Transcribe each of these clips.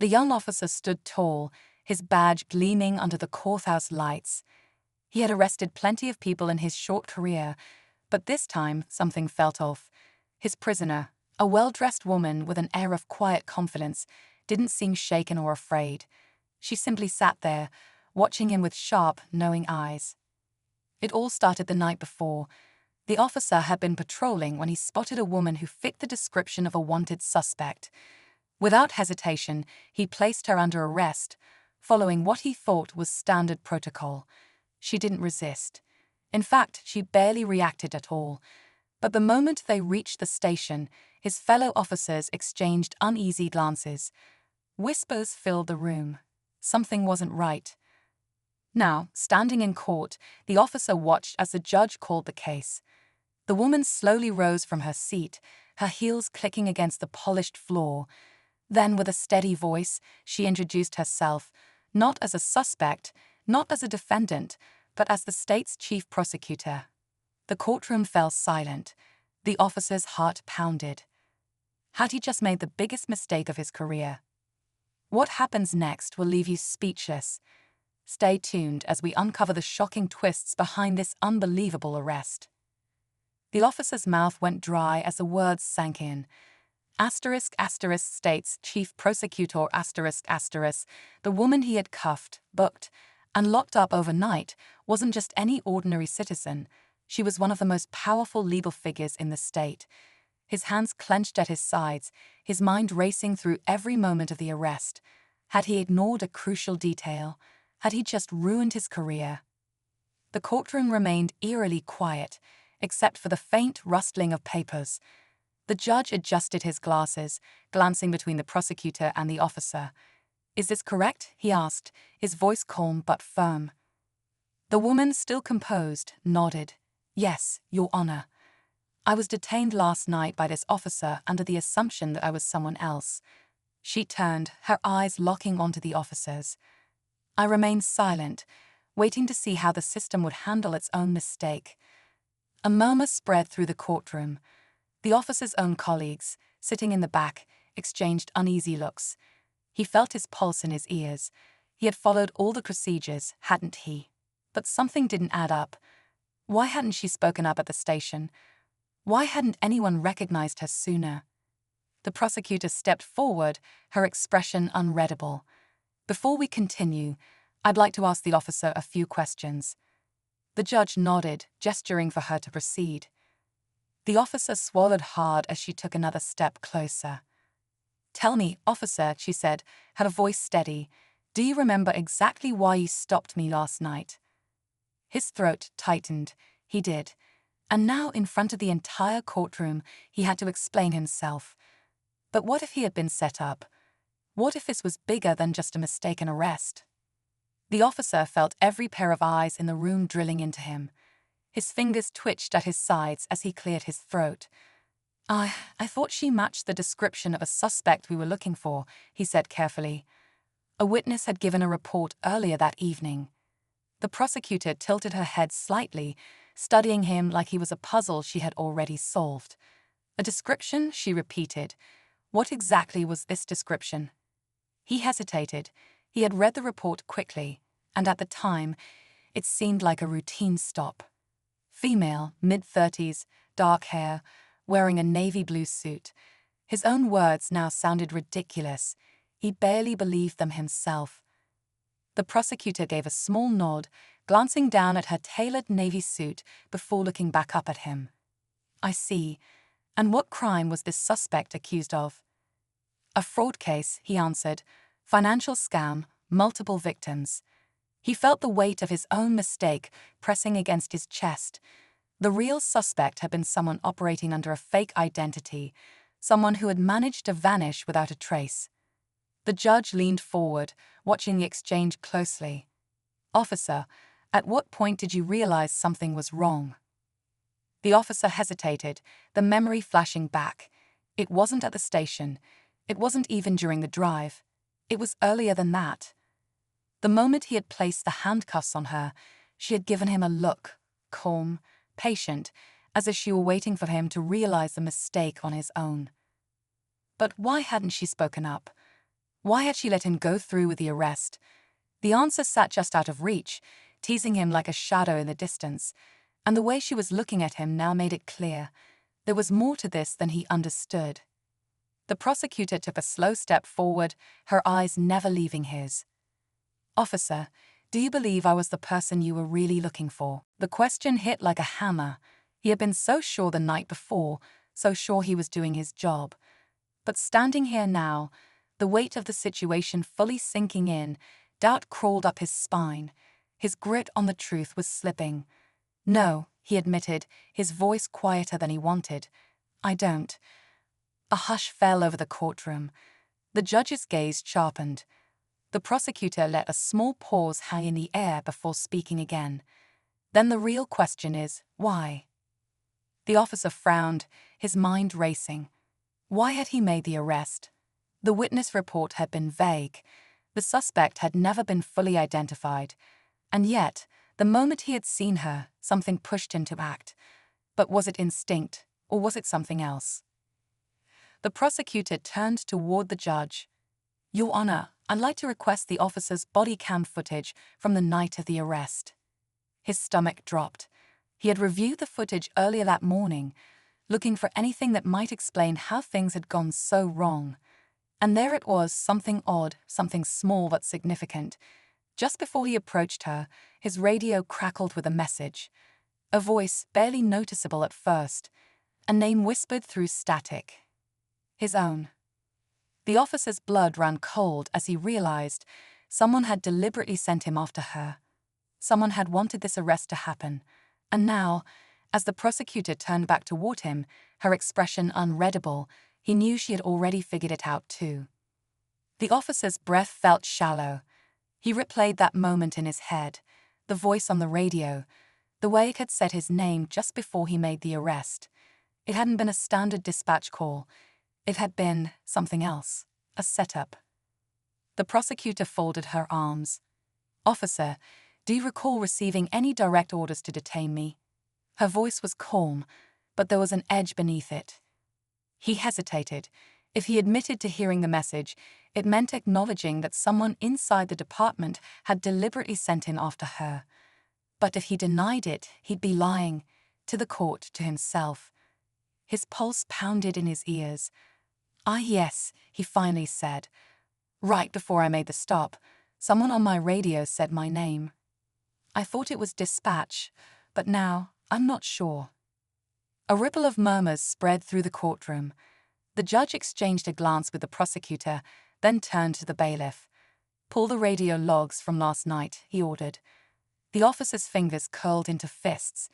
The young officer stood tall, his badge gleaming under the courthouse lights. He had arrested plenty of people in his short career, but this time something felt off. His prisoner, a well-dressed woman with an air of quiet confidence, didn't seem shaken or afraid. She simply sat there, watching him with sharp, knowing eyes. It all started the night before. The officer had been patrolling when he spotted a woman who fit the description of a wanted suspect. Without hesitation, he placed her under arrest, following what he thought was standard protocol. She didn't resist. In fact, she barely reacted at all. But the moment they reached the station, his fellow officers exchanged uneasy glances. Whispers filled the room. Something wasn't right. Now, standing in court, the officer watched as the judge called the case. The woman slowly rose from her seat, her heels clicking against the polished floor. Then, with a steady voice, she introduced herself, not as a suspect, not as a defendant, but as the state's chief prosecutor. The courtroom fell silent. The officer's heart pounded. Had he just made the biggest mistake of his career? What happens next will leave you speechless. Stay tuned as we uncover the shocking twists behind this unbelievable arrest. The officer's mouth went dry as the words sank in. Asterisk asterisk states chief prosecutor asterisk asterisk. The woman he had cuffed, booked, and locked up overnight wasn't just any ordinary citizen. She was one of the most powerful legal figures in the state. His hands clenched at his sides, his mind racing through every moment of the arrest. Had he ignored a crucial detail? Had he just ruined his career? The courtroom remained eerily quiet, except for the faint rustling of papers. The judge adjusted his glasses, glancing between the prosecutor and the officer. "Is this correct?" he asked, his voice calm but firm. The woman, still composed, nodded. "Yes, Your Honor. I was detained last night by this officer under the assumption that I was someone else." She turned, her eyes locking onto the officer's. I remained silent, waiting to see how the system would handle its own mistake. A murmur spread through the courtroom. The officer's own colleagues, sitting in the back, exchanged uneasy looks. He felt his pulse in his ears. He had followed all the procedures, hadn't he? But something didn't add up. Why hadn't she spoken up at the station? Why hadn't anyone recognized her sooner? The prosecutor stepped forward, her expression unreadable. "Before we continue, I'd like to ask the officer a few questions." The judge nodded, gesturing for her to proceed. The officer swallowed hard as she took another step closer. "Tell me, officer," she said, her voice steady, "do you remember exactly why you stopped me last night?" His throat tightened. He did. And now, in front of the entire courtroom, he had to explain himself. But what if he had been set up? What if this was bigger than just a mistaken arrest? The officer felt every pair of eyes in the room drilling into him. His fingers twitched at his sides as he cleared his throat. I thought she matched the description of a suspect we were looking for," he said carefully. "A witness had given a report earlier that evening." The prosecutor tilted her head slightly, studying him like he was a puzzle she had already solved. "A description?" she repeated. "What exactly was this description?" He hesitated. He had read the report quickly, and at the time, it seemed like a routine stop. Female, mid-30s, dark hair, wearing a navy blue suit. His own words now sounded ridiculous. He barely believed them himself. The prosecutor gave a small nod, glancing down at her tailored navy suit before looking back up at him. "I see. And what crime was this suspect accused of?" "A fraud case," he answered. "Financial scam, multiple victims." He felt the weight of his own mistake pressing against his chest. The real suspect had been someone operating under a fake identity, someone who had managed to vanish without a trace. The judge leaned forward, watching the exchange closely. "Officer, at what point did you realize something was wrong?" The officer hesitated, the memory flashing back. It wasn't at the station. It wasn't even during the drive. It was earlier than that. The moment he had placed the handcuffs on her, she had given him a look, calm, patient, as if she were waiting for him to realize the mistake on his own. But why hadn't she spoken up? Why had she let him go through with the arrest? The answer sat just out of reach, teasing him like a shadow in the distance, and the way she was looking at him now made it clear. There was more to this than he understood. The prosecutor took a slow step forward, her eyes never leaving his. "Officer, do you believe I was the person you were really looking for?" The question hit like a hammer. He had been so sure the night before, so sure he was doing his job. But standing here now, the weight of the situation fully sinking in, doubt crawled up his spine. His grip on the truth was slipping. "No," he admitted, his voice quieter than he wanted. "I don't." A hush fell over the courtroom. The judge's gaze sharpened. The prosecutor let a small pause hang in the air before speaking again. "Then the real question is, why?" The officer frowned, his mind racing. Why had he made the arrest? The witness report had been vague. The suspect had never been fully identified. And yet, the moment he had seen her, something pushed him to act. But was it instinct, or was it something else? The prosecutor turned toward the judge. "Your Honor, I'd like to request the officer's body cam footage from the night of the arrest." His stomach dropped. He had reviewed the footage earlier that morning, looking for anything that might explain how things had gone so wrong. And there it was, something odd, something small but significant. Just before he approached her, his radio crackled with a message. A voice, barely noticeable at first. A name whispered through static. His own. The officer's blood ran cold as he realized someone had deliberately sent him after her. Someone had wanted this arrest to happen. And now, as the prosecutor turned back toward him, her expression unreadable, he knew she had already figured it out too. The officer's breath felt shallow. He replayed that moment in his head, the voice on the radio, the way it had said his name just before he made the arrest. It hadn't been a standard dispatch call. It had been something else, a setup. The prosecutor folded her arms. "Officer, do you recall receiving any direct orders to detain me?" Her voice was calm, but there was an edge beneath it. He hesitated. If he admitted to hearing the message, it meant acknowledging that someone inside the department had deliberately sent him after her. But if he denied it, he'd be lying, to the court, to himself. His pulse pounded in his ears. Yes," he finally said. "Right before I made the stop, someone on my radio said my name. I thought it was dispatch, but now I'm not sure." A ripple of murmurs spread through the courtroom. The judge exchanged a glance with the prosecutor, then turned to the bailiff. "Pull the radio logs from last night," he ordered. The officer's fingers curled into fists.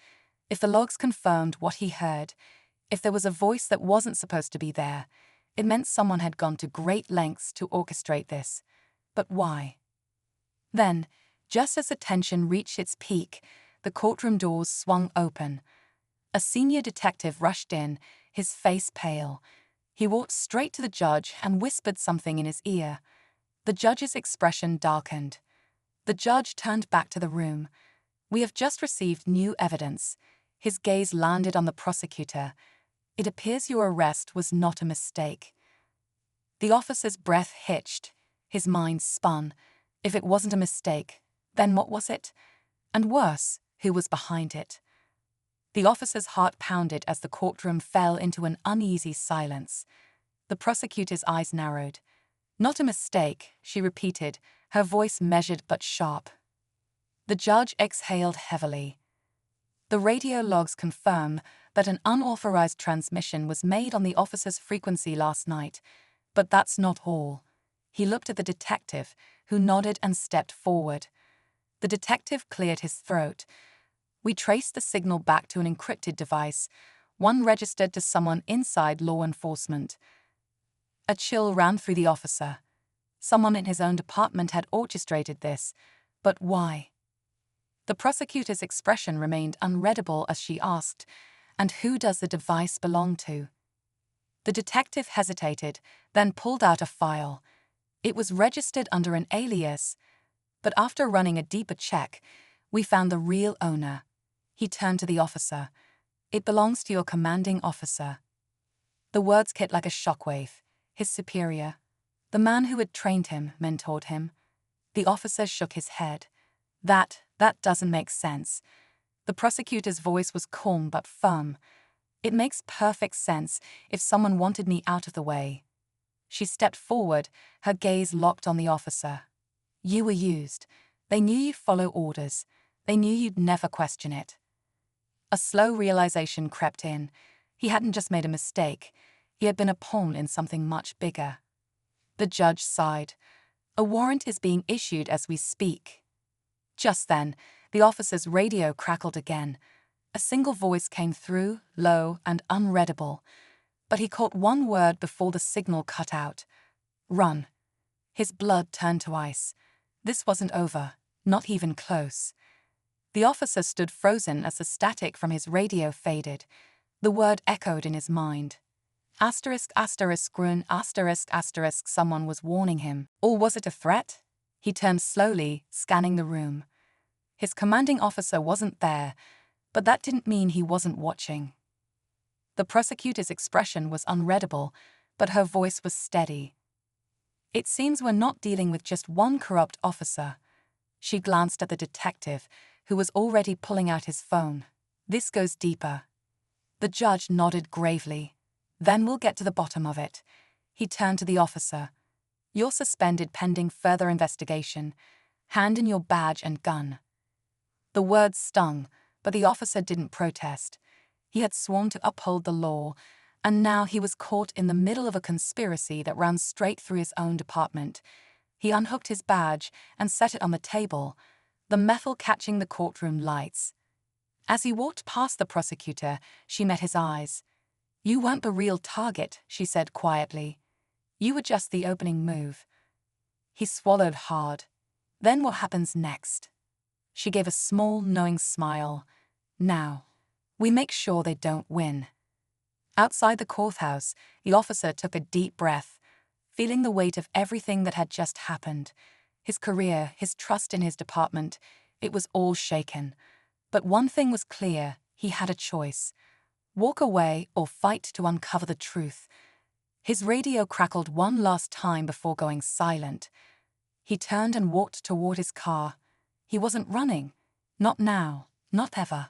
If the logs confirmed what he heard, if there was a voice that wasn't supposed to be there, it meant someone had gone to great lengths to orchestrate this. But why? Then, just as the tension reached its peak, the courtroom doors swung open. A senior detective rushed in, his face pale. He walked straight to the judge and whispered something in his ear. The judge's expression darkened. The judge turned back to the room. "We have just received new evidence." His gaze landed on the prosecutor. "It appears your arrest was not a mistake." The officer's breath hitched. His mind spun. If it wasn't a mistake, then what was it? And worse, who was behind it? The officer's heart pounded as the courtroom fell into an uneasy silence. The prosecutor's eyes narrowed. "Not a mistake," she repeated, her voice measured but sharp. The judge exhaled heavily. "The radio logs confirm that an unauthorized transmission was made on the officer's frequency last night, but that's not all." He looked at the detective, who nodded and stepped forward. The detective cleared his throat. "We traced the signal back to an encrypted device, one registered to someone inside law enforcement." A chill ran through the officer. Someone in his own department had orchestrated this, but why? The prosecutor's expression remained unreadable as she asked, "And who does the device belong to?" The detective hesitated, then pulled out a file. It was registered under an alias, but after running a deeper check, we found the real owner. He turned to the officer. "It belongs to your commanding officer." The words hit like a shockwave. His superior. The man who had trained him, mentored him. The officer shook his head. That doesn't make sense. The prosecutor's voice was calm but firm. It makes perfect sense if someone wanted me out of the way. She stepped forward, her gaze locked on the officer. You were used. They knew you'd follow orders. They knew you'd never question it. A slow realization crept in. He hadn't just made a mistake. He had been a pawn in something much bigger. The judge sighed. A warrant is being issued as we speak. Just then, the officer's radio crackled again. A single voice came through, low and unreadable. But he caught one word before the signal cut out. Run. His blood turned to ice. This wasn't over, not even close. The officer stood frozen as the static from his radio faded. The word echoed in his mind. Asterisk, asterisk, grun, asterisk, asterisk, someone was warning him. Or was it a threat? He turned slowly, scanning the room. His commanding officer wasn't there, but that didn't mean he wasn't watching. The prosecutor's expression was unreadable, but her voice was steady. It seems we're not dealing with just one corrupt officer. She glanced at the detective, who was already pulling out his phone. This goes deeper. The judge nodded gravely. Then we'll get to the bottom of it. He turned to the officer. You're suspended pending further investigation. Hand in your badge and gun. The words stung, but the officer didn't protest. He had sworn to uphold the law, and now he was caught in the middle of a conspiracy that ran straight through his own department. He unhooked his badge and set it on the table, the metal catching the courtroom lights. As he walked past the prosecutor, she met his eyes. You weren't the real target, she said quietly. You were just the opening move. He swallowed hard. Then what happens next? She gave a small, knowing smile. Now, we make sure they don't win. Outside the courthouse, the officer took a deep breath, feeling the weight of everything that had just happened. His career, his trust in his department, it was all shaken. But one thing was clear, he had a choice. Walk away or fight to uncover the truth. His radio crackled one last time before going silent. He turned and walked toward his car. He wasn't running. Not now, not ever.